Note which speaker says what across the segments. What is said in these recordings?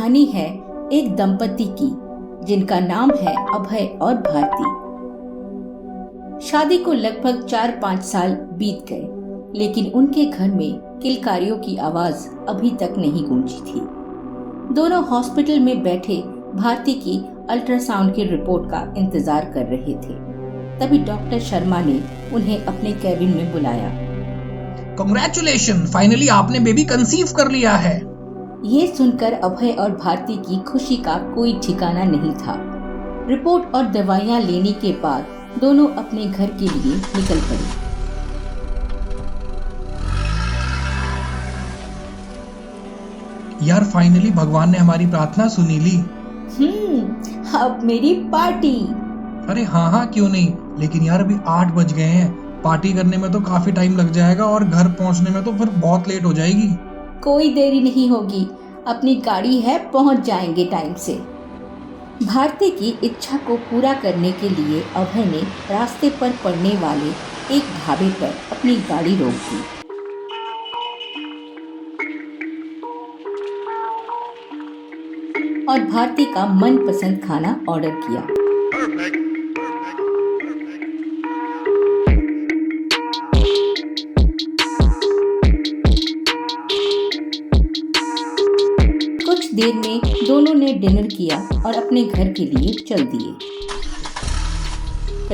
Speaker 1: कहानी है एक दंपति की जिनका नाम है अभय और भारती। शादी को लगभग 4-5 साल बीत गए, लेकिन उनके घर में किलकारियों की आवाज अभी तक नहीं गूंजी थी। दोनों हॉस्पिटल में बैठे भारती की अल्ट्रासाउंड की रिपोर्ट का इंतजार कर रहे थे। तभी डॉक्टर शर्मा ने उन्हें अपने कैबिन में बुलाया।
Speaker 2: कांग्रेचुलेशन, फाइनली आपने बेबी कंसीव कर लिया है।
Speaker 1: ये सुनकर अभय और भारती की खुशी का कोई ठिकाना नहीं था। रिपोर्ट और दवाइयाँ लेने के बाद दोनों अपने घर के लिए निकल पड़े।
Speaker 2: यार फाइनली भगवान ने हमारी प्रार्थना सुनी ली।
Speaker 1: अब मेरी पार्टी।
Speaker 2: अरे हाँ क्यों नहीं, लेकिन यार अभी 8 बज गए हैं। पार्टी करने में तो काफी टाइम लग जाएगा और घर पहुंचने में तो फिर बहुत लेट हो जाएगी।
Speaker 1: कोई देरी नहीं होगी, अपनी गाड़ी है, पहुंच जाएंगे टाइम से। भारती की इच्छा को पूरा करने के लिए अभय ने रास्ते पर पड़ने वाले एक ढाबे पर अपनी गाड़ी रोक दी। और भारती का मनपसंद खाना ऑर्डर किया। कुछ देर में दोनों ने डिनर किया और अपने घर के लिए चल दिए।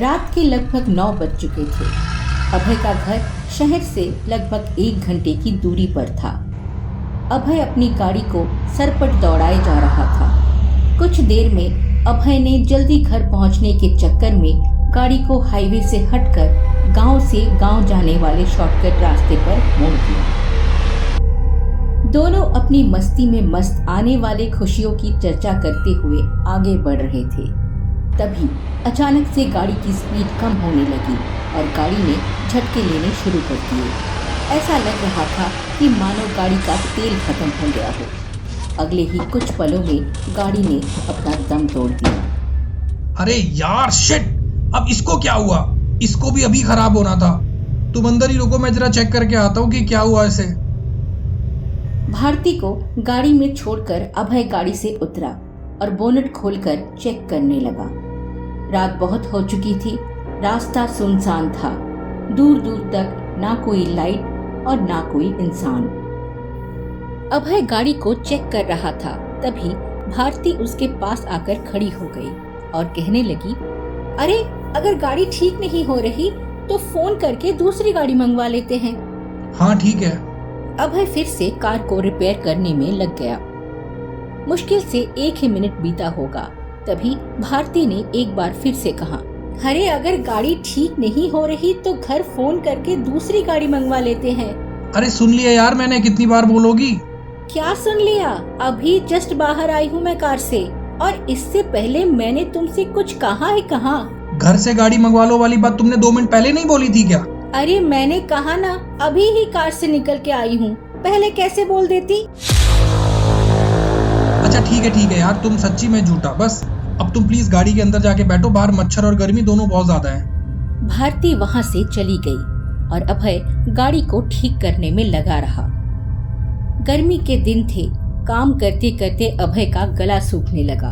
Speaker 1: रात के लगभग 9 बज चुके थे। अभय का घर शहर से लगभग 1 घंटे की दूरी पर था। अभय अपनी गाड़ी को सरपट दौड़ाए जा रहा था। कुछ देर में अभय ने जल्दी घर पहुंचने के चक्कर में गाड़ी को हाईवे से हटकर गांव से गांव जाने वाले शॉर्टकट रास्ते पर मोड़ दिया। दोनों अपनी मस्ती में मस्त आने वाले खुशियों की चर्चा करते हुए आगे बढ़ रहे थे। तभी अचानक से गाड़ी की स्पीड कम होने लगी और गाड़ी ने झटके लेने शुरू कर दिए। ऐसा लग रहा था कि मानो गाड़ी का तेल खत्म हो गया हो। अगले ही कुछ पलों में गाड़ी ने अपना दम तोड़ दिया।
Speaker 2: अरे यार शिट, अब इसको क्या हुआ? इसको भी अभी खराब होना था। तुम अंदर ही रुको, मैं जरा चेक करके आता हूँ कि क्या हुआ इसे।
Speaker 1: भारती को गाड़ी में छोड़कर अभय गाड़ी से उतरा और बोनट खोलकर चेक करने लगा। रात बहुत हो चुकी थी, रास्ता सुनसान था। दूर दूर तक ना कोई लाइट और ना कोई इंसान। अभय गाड़ी को चेक कर रहा था। तभी भारती उसके पास आकर खड़ी हो गई और कहने लगी, अरे अगर गाड़ी ठीक नहीं हो रही तो फोन करके दूसरी गाड़ी मंगवा लेते हैं।
Speaker 2: हाँ ठीक है।
Speaker 1: अभय फिर से कार को रिपेयर करने में लग गया। मुश्किल से 1 ही मिनट बीता होगा। तभी भारती ने एक बार फिर से कहा, अरे अगर गाड़ी ठीक नहीं हो रही तो घर फोन करके दूसरी गाड़ी मंगवा लेते हैं।
Speaker 2: अरे सुन लिया यार मैंने, कितनी बार बोलोगी?
Speaker 1: क्या सुन लिया? अभी जस्ट बाहर आई हूँ मैं कार से, और इससे पहले मैंने तुमसे कुछ कहा है? कहाँ?
Speaker 2: घर से गाड़ी मंगवा लो वाली बात तुमने 2 मिनट पहले नहीं बोली थी क्या?
Speaker 1: अरे मैंने कहा ना, अभी ही कार से निकल के आई हूँ, पहले कैसे बोल देती?
Speaker 2: अच्छा ठीक है यार, तुम सच्ची में झूठा। बस अब तुम प्लीज गाड़ी के अंदर जाके बैठो, बाहर मच्छर और गर्मी दोनों बहुत ज्यादा है।
Speaker 1: भारती वहाँ से चली गई और अभय गाड़ी को ठीक करने में लगा रहा। गर्मी के दिन थे। काम करते करते अभय का गला सूखने लगा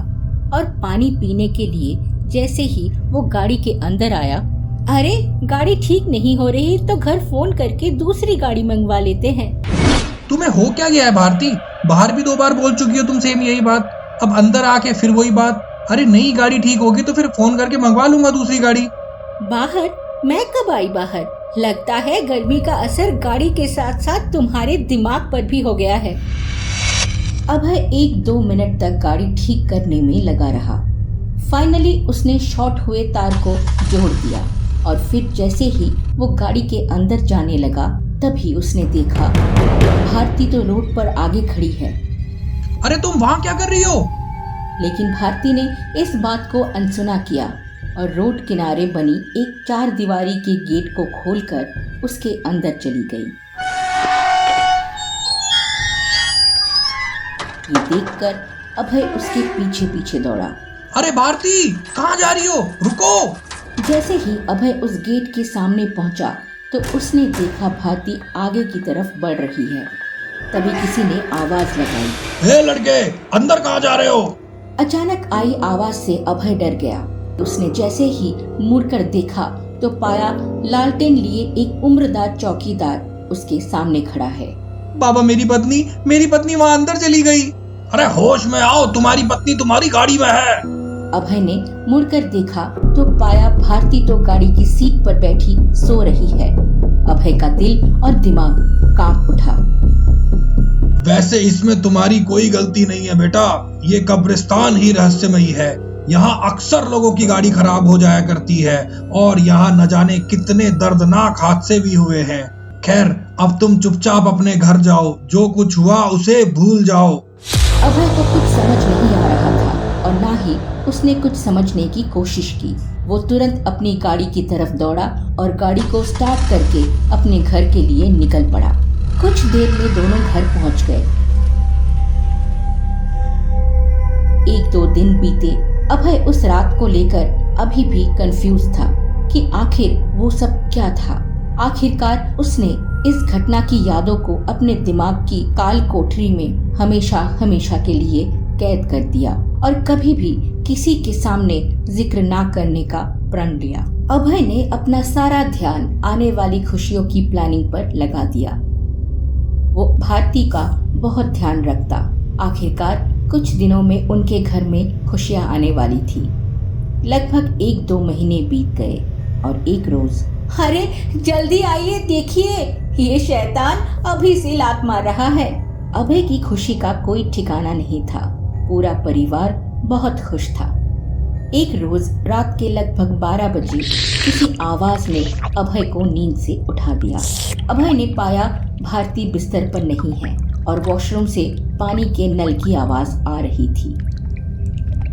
Speaker 1: और पानी पीने के लिए जैसे ही वो गाड़ी के अंदर आया, अरे गाड़ी ठीक नहीं हो रही तो घर फोन करके दूसरी गाड़ी मंगवा लेते हैं।
Speaker 2: तुम्हें हो क्या गया है भारती? बाहर भी 2 बार बोल चुकी हो तुम सेम यही बात, अब अंदर आके फिर वही बात। अरे नई गाड़ी ठीक होगी तो फिर फोन करके मंगवा लूंगा दूसरी गाड़ी।
Speaker 1: बाहर? मैं कब आई बाहर? लगता है गर्मी का असर गाड़ी के साथ साथ तुम्हारे दिमाग पर भी हो गया है। अभय 1-2 मिनट तक गाड़ी ठीक करने में लगा रहा। फाइनली उसने शॉर्ट हुए तार को जोड़ दिया और फिर जैसे ही वो गाड़ी के अंदर जाने लगा तभी उसने देखा भारती तो रोड पर आगे खड़ी है।
Speaker 2: अरे तुम वहाँ क्या कर रही हो?
Speaker 1: लेकिन भारती ने इस बात को अनसुना किया और रोड किनारे बनी एक 4 दीवारी के गेट को खोलकर उसके अंदर चली गई। ये देखकर अभय उसके पीछे पीछे दौड़ा।
Speaker 2: अरे भारती, कहाँ जा रही हो? रुको।
Speaker 1: जैसे ही अभय उस गेट के सामने पहुंचा तो उसने देखा भारती आगे की तरफ बढ़ रही है। तभी किसी ने आवाज लगाई।
Speaker 2: हे लड़के, अंदर कहाँ जा रहे हो?
Speaker 1: अचानक आई आवाज से अभय डर गया। उसने जैसे ही मुड़कर देखा तो पाया लालटेन लिए एक उम्रदार चौकीदार उसके सामने खड़ा है।
Speaker 2: बाबा, मेरी पत्नी वहाँ अंदर चली गई। अरे होश में आओ, तुम्हारी पत्नी तुम्हारी गाड़ी में है।
Speaker 1: अभय ने मुड़कर देखा तो पाया भारती तो गाड़ी की सीट पर बैठी सो रही है। अभय का दिल और दिमाग कांप उठा।
Speaker 2: वैसे इसमें तुम्हारी कोई गलती नहीं है बेटा, ये कब्रिस्तान ही रहस्यमयी है। यहाँ अक्सर लोगों की गाड़ी खराब हो जाया करती है और यहाँ न जाने कितने दर्दनाक हादसे भी हुए हैं। खैर, अब तुम चुपचाप अपने घर जाओ, जो कुछ हुआ उसे भूल जाओ।
Speaker 1: अभय को कुछ समझ नहीं आ रहा था और ना ही उसने कुछ समझने की कोशिश की। वो तुरंत अपनी गाड़ी की तरफ दौड़ा और गाड़ी को स्टार्ट करके अपने घर के लिए निकल पड़ा। कुछ देर में दोनों घर पहुंच गए। 1-2 दिन बीते। अभय उस रात को लेकर अभी भी कंफ्यूज था कि आखिर वो सब क्या था। आखिरकार उसने इस घटना की यादों को अपने दिमाग की काल कोठरी में हमेशा हमेशा के लिए कैद कर दिया और कभी भी किसी के सामने जिक्र ना करने का प्रण लिया। अभय ने अपना सारा ध्यान आने वाली खुशियों की प्लानिंग पर लगा दिया। वो भारती का बहुत ध्यान रखता। आखिरकार कुछ दिनों में उनके घर में खुशियां आने वाली थी। लगभग 1-2 महीने बीत गए और एक रोज, अरे जल्दी आइए, देखिए ये शैतान अभी से लात मार रहा है। अभय की खुशी का कोई ठिकाना नहीं था। पूरा परिवार बहुत खुश था। एक रोज रात के लगभग 12 बजे किसी आवाज ने अभय को नींद से उठा दिया। अभय ने पाया भारती बिस्तर पर नहीं है और वॉशरूम से पानी के नल की आवाज आ रही थी।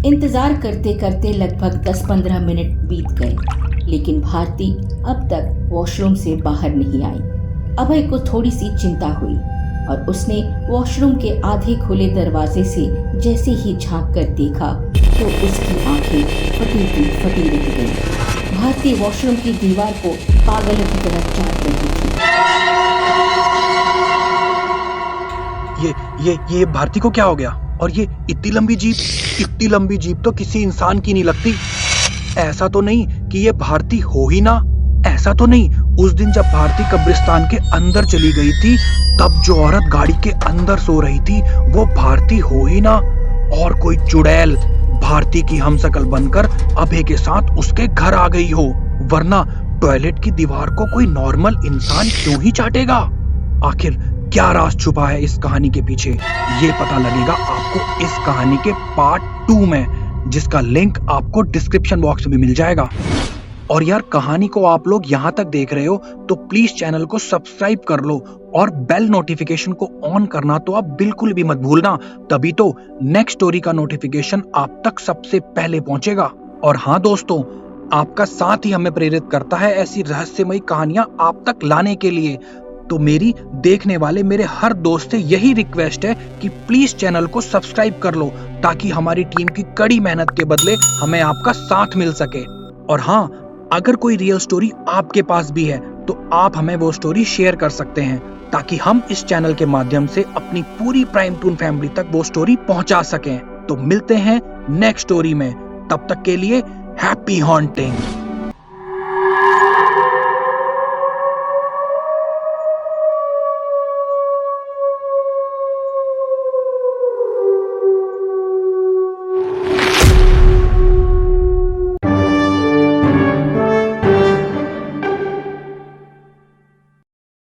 Speaker 1: इंतजार करते करते लगभग 10-15 मिनट बीत गए, लेकिन भारती अब तक वॉशरूम से बाहर नहीं आई। अभय को थोड़ी सी चिंता हुई और उसने वॉशरूम के आधे खुले दरवाजे से जैसे ही झांक कर देखा तो उसकी आंखें फटी रह गई। भारती वॉशरूम की दीवार को पागलों की तरह चाट रही थी।
Speaker 3: ये भारती को क्या हो गया? और ये इतनी लंबी जीप तो किसी इंसान की नहीं लगती। ऐसा तो नहीं कि ये भारती हो ही ना? ऐसा तो नहीं उस दिन जब भारती कब्रिस्तान के अंदर चली गई थी तब जो औरत गाड़ी के अंदर सो रही थी वो भारती हो ही ना? और कोई चुड़ैल भारती की हमशक्ल बनकर अभय के साथ उसके घर आ गई हो, वरना टॉयलेट की दीवार को कोई नॉर्मल इंसान क्यों ही चाटेगा? आखिर क्या राज छुपा है इस कहानी के पीछे, ये पता लगेगा आपको इस कहानी के पार्ट 2 में, जिसका लिंक आपको डिस्क्रिप्शन बॉक्स में मिल जाएगा। और यार, कहानी को आप लोग यहाँ तक देख रहे हो तो प्लीज चैनल को सब्सक्राइब कर लो और बेल नोटिफिकेशन को ऑन करना तो आप बिल्कुल भी मत भूलना, तभी तो नेक्स्ट स्टोरी का नोटिफिकेशन आप तक सबसे पहले पहुंचेगा। और हाँ दोस्तों, आपका साथ ही हमें प्रेरित करता है ऐसी रहस्यमयी कहानियां आप तक लाने के लिए। तो मेरी देखने वाले मेरे हर दोस्त से यही रिक्वेस्ट है कि प्लीज चैनल को सब्सक्राइब कर लो ताकि हमारी टीम की कड़ी मेहनत के बदले हमें आपका साथ मिल सके। और हाँ, अगर कोई रियल स्टोरी आपके पास भी है तो आप हमें वो स्टोरी शेयर कर सकते हैं ताकि हम इस चैनल के माध्यम से अपनी पूरी प्राइम टून फैमिली तक वो स्टोरी पहुंचा सकें। तो मिलते हैं नेक्स्ट स्टोरी में, तब तक के लिए हैप्पी हॉन्टिंग।